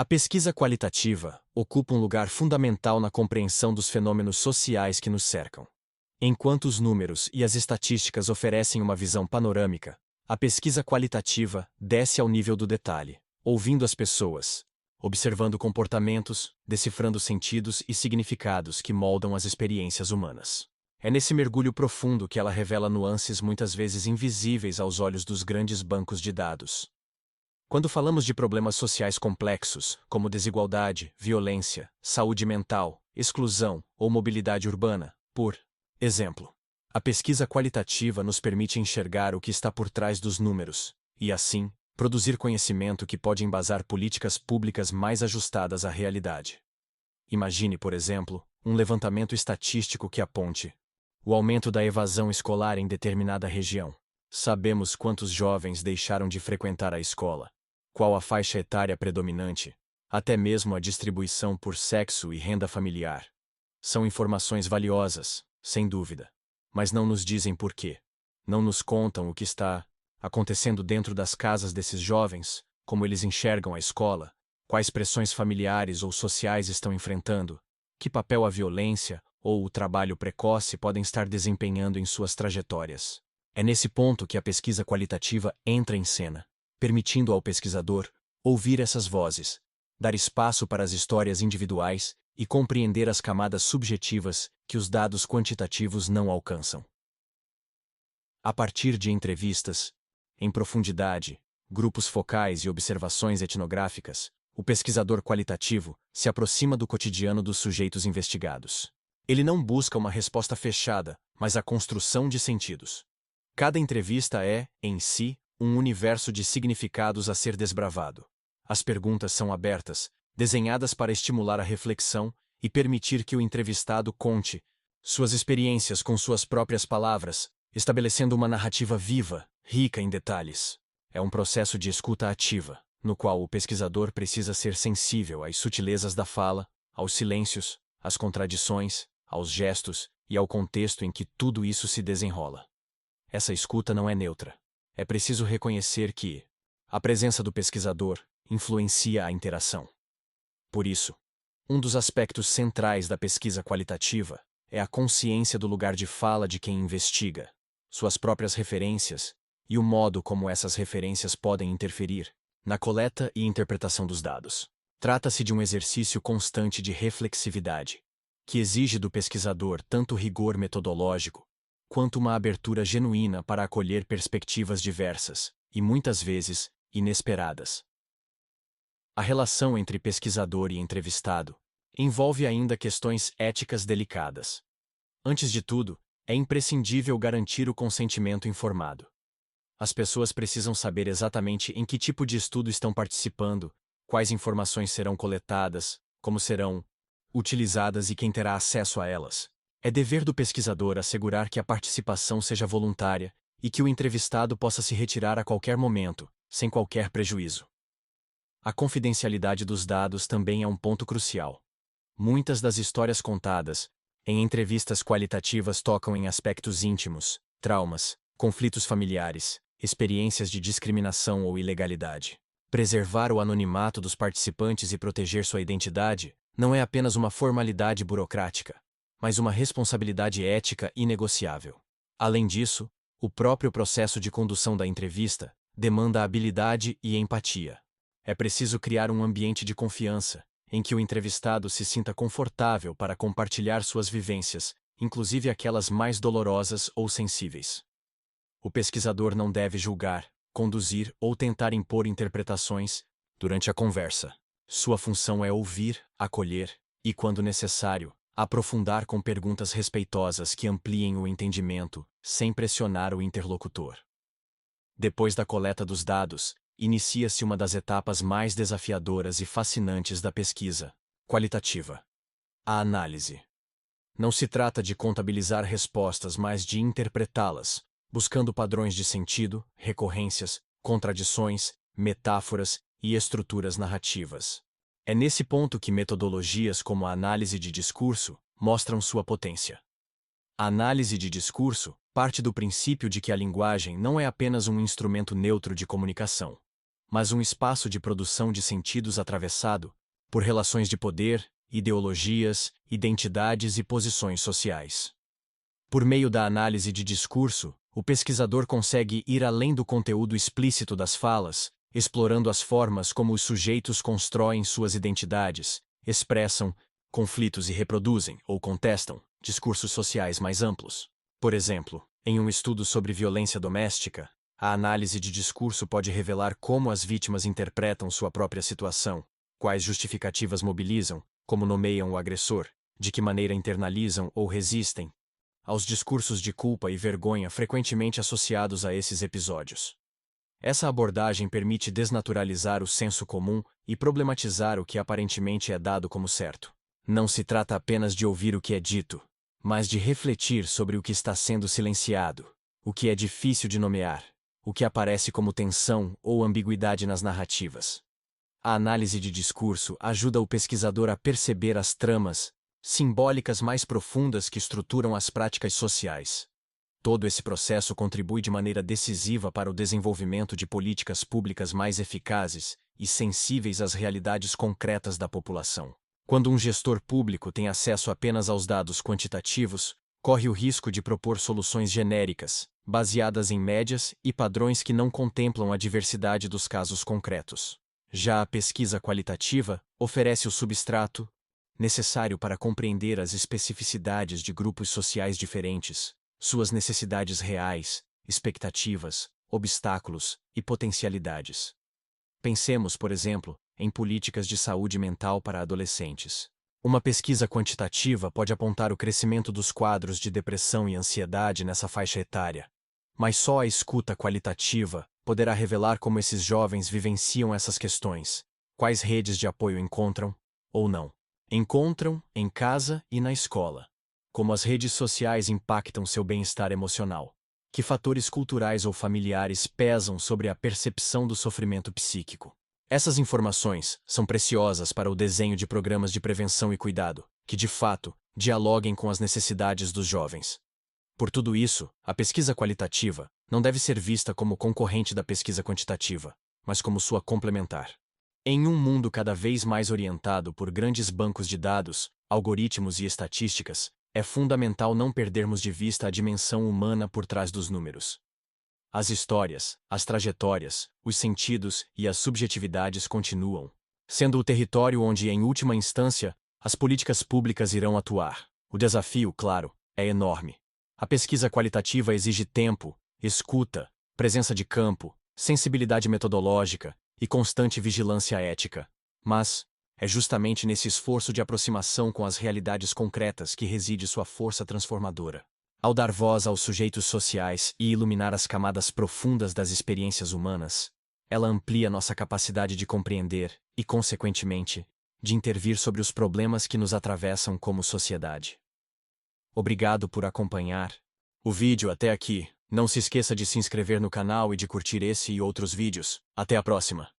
A pesquisa qualitativa ocupa um lugar fundamental na compreensão dos fenômenos sociais que nos cercam. Enquanto os números e as estatísticas oferecem uma visão panorâmica, a pesquisa qualitativa desce ao nível do detalhe, ouvindo as pessoas, observando comportamentos, decifrando sentidos e significados que moldam as experiências humanas. É nesse mergulho profundo que ela revela nuances muitas vezes invisíveis aos olhos dos grandes bancos de dados. Quando falamos de problemas sociais complexos, como desigualdade, violência, saúde mental, exclusão ou mobilidade urbana, por exemplo, a pesquisa qualitativa nos permite enxergar o que está por trás dos números e, assim, produzir conhecimento que pode embasar políticas públicas mais ajustadas à realidade. Imagine, por exemplo, um levantamento estatístico que aponte o aumento da evasão escolar em determinada região. Sabemos quantos jovens deixaram de frequentar a escola, qual a faixa etária predominante, até mesmo a distribuição por sexo e renda familiar. São informações valiosas, sem dúvida, mas não nos dizem por quê. Não nos contam o que está acontecendo dentro das casas desses jovens, como eles enxergam a escola, quais pressões familiares ou sociais estão enfrentando, que papel a violência ou o trabalho precoce podem estar desempenhando em suas trajetórias. É nesse ponto que a pesquisa qualitativa entra em cena, permitindo ao pesquisador ouvir essas vozes, dar espaço para as histórias individuais e compreender as camadas subjetivas que os dados quantitativos não alcançam. A partir de entrevistas, em profundidade, grupos focais e observações etnográficas, o pesquisador qualitativo se aproxima do cotidiano dos sujeitos investigados. Ele não busca uma resposta fechada, mas a construção de sentidos. Cada entrevista é, em si, um universo de significados a ser desbravado. As perguntas são abertas, desenhadas para estimular a reflexão e permitir que o entrevistado conte suas experiências com suas próprias palavras, estabelecendo uma narrativa viva, rica em detalhes. É um processo de escuta ativa, no qual o pesquisador precisa ser sensível às sutilezas da fala, aos silêncios, às contradições, aos gestos e ao contexto em que tudo isso se desenrola. Essa escuta não é neutra. É preciso reconhecer que a presença do pesquisador influencia a interação. Por isso, um dos aspectos centrais da pesquisa qualitativa é a consciência do lugar de fala de quem investiga, suas próprias referências e o modo como essas referências podem interferir na coleta e interpretação dos dados. Trata-se de um exercício constante de reflexividade, que exige do pesquisador tanto rigor metodológico quanto uma abertura genuína para acolher perspectivas diversas e, muitas vezes, inesperadas. A relação entre pesquisador e entrevistado envolve ainda questões éticas delicadas. Antes de tudo, é imprescindível garantir o consentimento informado. As pessoas precisam saber exatamente em que tipo de estudo estão participando, quais informações serão coletadas, como serão utilizadas e quem terá acesso a elas. É dever do pesquisador assegurar que a participação seja voluntária e que o entrevistado possa se retirar a qualquer momento, sem qualquer prejuízo. A confidencialidade dos dados também é um ponto crucial. Muitas das histórias contadas em entrevistas qualitativas tocam em aspectos íntimos, traumas, conflitos familiares, experiências de discriminação ou ilegalidade. Preservar o anonimato dos participantes e proteger sua identidade não é apenas uma formalidade burocrática, mas uma responsabilidade ética inegociável. Além disso, o próprio processo de condução da entrevista demanda habilidade e empatia. É preciso criar um ambiente de confiança, em que o entrevistado se sinta confortável para compartilhar suas vivências, inclusive aquelas mais dolorosas ou sensíveis. O pesquisador não deve julgar, conduzir ou tentar impor interpretações durante a conversa. Sua função é ouvir, acolher e, quando necessário, aprofundar com perguntas respeitosas que ampliem o entendimento, sem pressionar o interlocutor. Depois da coleta dos dados, inicia-se uma das etapas mais desafiadoras e fascinantes da pesquisa qualitativa: a análise. Não se trata de contabilizar respostas, mas de interpretá-las, buscando padrões de sentido, recorrências, contradições, metáforas e estruturas narrativas. É nesse ponto que metodologias como a análise de discurso mostram sua potência. A análise de discurso parte do princípio de que a linguagem não é apenas um instrumento neutro de comunicação, mas um espaço de produção de sentidos atravessado por relações de poder, ideologias, identidades e posições sociais. Por meio da análise de discurso, o pesquisador consegue ir além do conteúdo explícito das falas, explorando as formas como os sujeitos constroem suas identidades, expressam conflitos e reproduzem, ou contestam, discursos sociais mais amplos. Por exemplo, em um estudo sobre violência doméstica, a análise de discurso pode revelar como as vítimas interpretam sua própria situação, quais justificativas mobilizam, como nomeiam o agressor, de que maneira internalizam ou resistem aos discursos de culpa e vergonha frequentemente associados a esses episódios. Essa abordagem permite desnaturalizar o senso comum e problematizar o que aparentemente é dado como certo. Não se trata apenas de ouvir o que é dito, mas de refletir sobre o que está sendo silenciado, o que é difícil de nomear, o que aparece como tensão ou ambiguidade nas narrativas. A análise de discurso ajuda o pesquisador a perceber as tramas simbólicas mais profundas que estruturam as práticas sociais. Todo esse processo contribui de maneira decisiva para o desenvolvimento de políticas públicas mais eficazes e sensíveis às realidades concretas da população. Quando um gestor público tem acesso apenas aos dados quantitativos, corre o risco de propor soluções genéricas, baseadas em médias e padrões que não contemplam a diversidade dos casos concretos. Já a pesquisa qualitativa oferece o substrato necessário para compreender as especificidades de grupos sociais diferentes, suas necessidades reais, expectativas, obstáculos e potencialidades. Pensemos, por exemplo, em políticas de saúde mental para adolescentes. Uma pesquisa quantitativa pode apontar o crescimento dos quadros de depressão e ansiedade nessa faixa etária, mas só a escuta qualitativa poderá revelar como esses jovens vivenciam essas questões, quais redes de apoio encontram, ou não. Encontram em casa e na escola. Como as redes sociais impactam seu bem-estar emocional. Que fatores culturais ou familiares pesam sobre a percepção do sofrimento psíquico. Essas informações são preciosas para o desenho de programas de prevenção e cuidado, que de fato dialoguem com as necessidades dos jovens. Por tudo isso, a pesquisa qualitativa não deve ser vista como concorrente da pesquisa quantitativa, mas como sua complementar. Em um mundo cada vez mais orientado por grandes bancos de dados, algoritmos e estatísticas, é fundamental não perdermos de vista a dimensão humana por trás dos números. As histórias, as trajetórias, os sentidos e as subjetividades continuam sendo o território onde, em última instância, as políticas públicas irão atuar. O desafio, claro, é enorme. A pesquisa qualitativa exige tempo, escuta, presença de campo, sensibilidade metodológica e constante vigilância ética. Mas é justamente nesse esforço de aproximação com as realidades concretas que reside sua força transformadora. Ao dar voz aos sujeitos sociais e iluminar as camadas profundas das experiências humanas, ela amplia nossa capacidade de compreender e, consequentemente, de intervir sobre os problemas que nos atravessam como sociedade. Obrigado por acompanhar o vídeo até aqui. Não se esqueça de se inscrever no canal e de curtir esse e outros vídeos. Até a próxima!